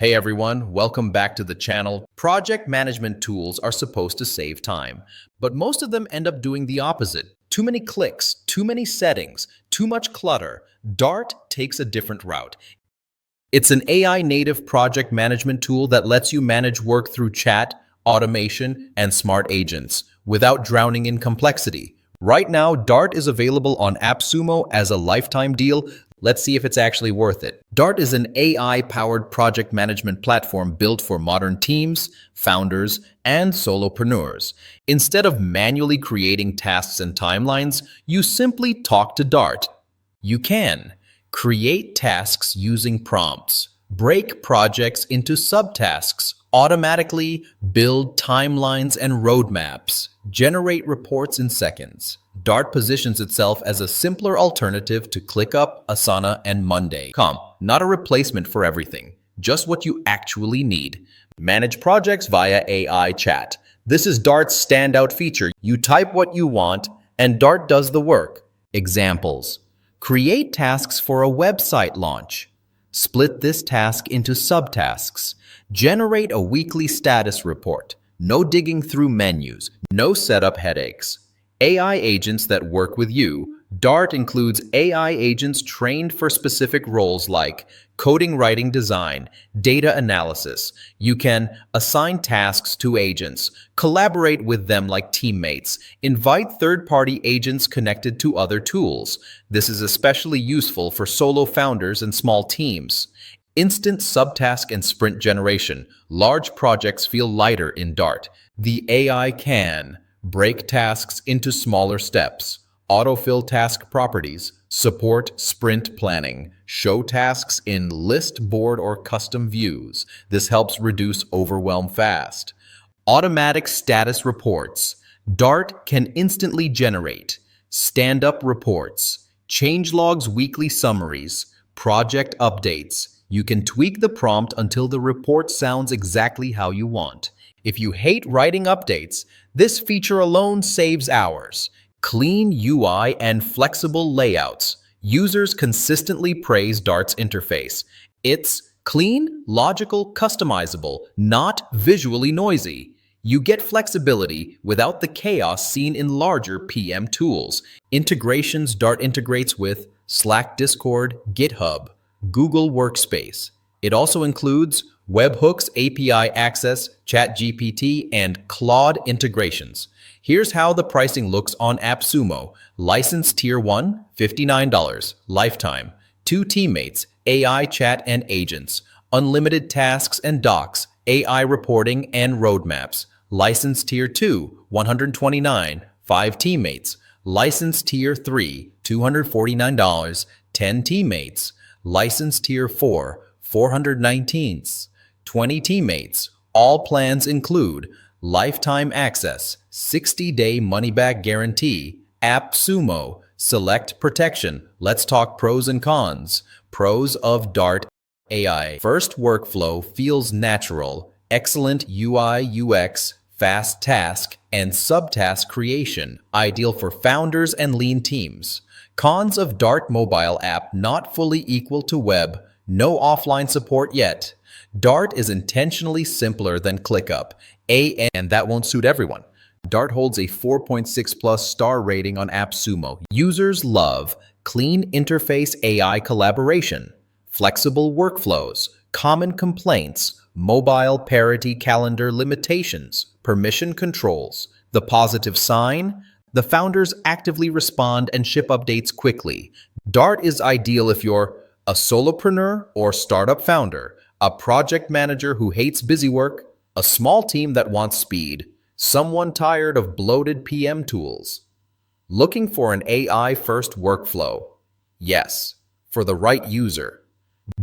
Hey everyone, welcome back to the channel. Project management tools are supposed to save time, but most of them end up doing the opposite. Too many clicks, too many settings, too much clutter. Dart takes a different route. It's an AI native project management tool that lets you manage work through chat, automation, and smart agents without drowning in complexity. Right now, Dart is available on AppSumo as a lifetime deal. Let's see if it's actually worth it. Dart is an AI-powered project management platform built for modern teams, founders, and solopreneurs. Instead of manually creating tasks and timelines, you simply talk to Dart. You can create tasks using prompts, break projects into subtasks, automatically build timelines and roadmaps, generate reports in seconds. Dart positions itself as a simpler alternative to ClickUp, Asana, and Monday.com. Not a replacement for everything, just what you actually need. Manage projects via AI chat. This is Dart's standout feature. You type what you want, and Dart does the work. Examples: create tasks for a website launch. Split this task into subtasks. Generate a weekly status report. No digging through menus. No setup headaches. AI agents that work with you. Dart includes AI agents trained for specific roles like coding, writing, design, data analysis. You can assign tasks to agents, collaborate with them like teammates, invite third-party agents connected to other tools. This is especially useful for solo founders and small teams. Instant subtask and sprint generation. Large projects feel lighter in Dart. The AI can break tasks into smaller steps, autofill task properties, support sprint planning, show tasks in list, board, or custom views. This helps reduce overwhelm fast. Automatic status reports. Dart can instantly generate stand-up reports, change logs, weekly summaries, project updates. You can tweak the prompt until the report sounds exactly how you want. If you hate writing updates, this feature alone saves hours. Clean UI and flexible layouts. Users consistently praise Dart's interface. It's clean, logical, customizable, not visually noisy. You get flexibility without the chaos seen in larger PM tools. Integrations. Dart integrates with Slack, Discord, GitHub, Google Workspace. It also includes webhooks, API access, ChatGPT, and Claude integrations. Here's how the pricing looks on AppSumo. License Tier 1, $59. Lifetime. 2 teammates, AI chat and agents. Unlimited tasks and docs, AI reporting and roadmaps. License Tier 2, $129. 5 teammates. License Tier 3, $249. 10 teammates. License Tier 4, $419. 20 teammates. All plans include lifetime access, 60-day money-back guarantee, AppSumo, select protection. Let's talk pros and cons. Pros of Dart AI. First, workflow feels natural. Excellent UI, UX, fast task, and subtask creation. Ideal for founders and lean teams. Cons of Dart mobile app: not fully equal to web. No offline support yet. Dart is intentionally simpler than ClickUp, and that won't suit everyone. Dart holds a 4.6+ star rating on AppSumo. Users love clean interface, AI collaboration, flexible workflows, common complaints, mobile parity, calendar limitations, permission controls. The positive sign: the founders actively respond and ship updates quickly. Dart is ideal if you're a solopreneur or startup founder, a project manager who hates busy work, a small team that wants speed, someone tired of bloated PM tools. Looking for an AI-first workflow? Yes, for the right user.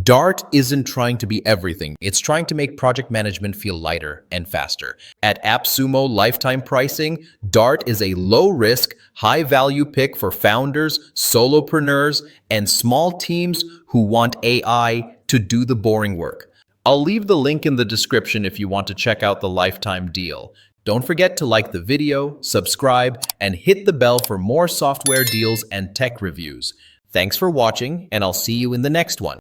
Dart isn't trying to be everything. It's trying to make project management feel lighter and faster. At AppSumo lifetime pricing, Dart is a low-risk, high-value pick for founders, solopreneurs, and small teams who want AI to do the boring work. I'll leave the link in the description if you want to check out the lifetime deal. Don't forget to like the video, subscribe, and hit the bell for more software deals and tech reviews. Thanks for watching, and I'll see you in the next one.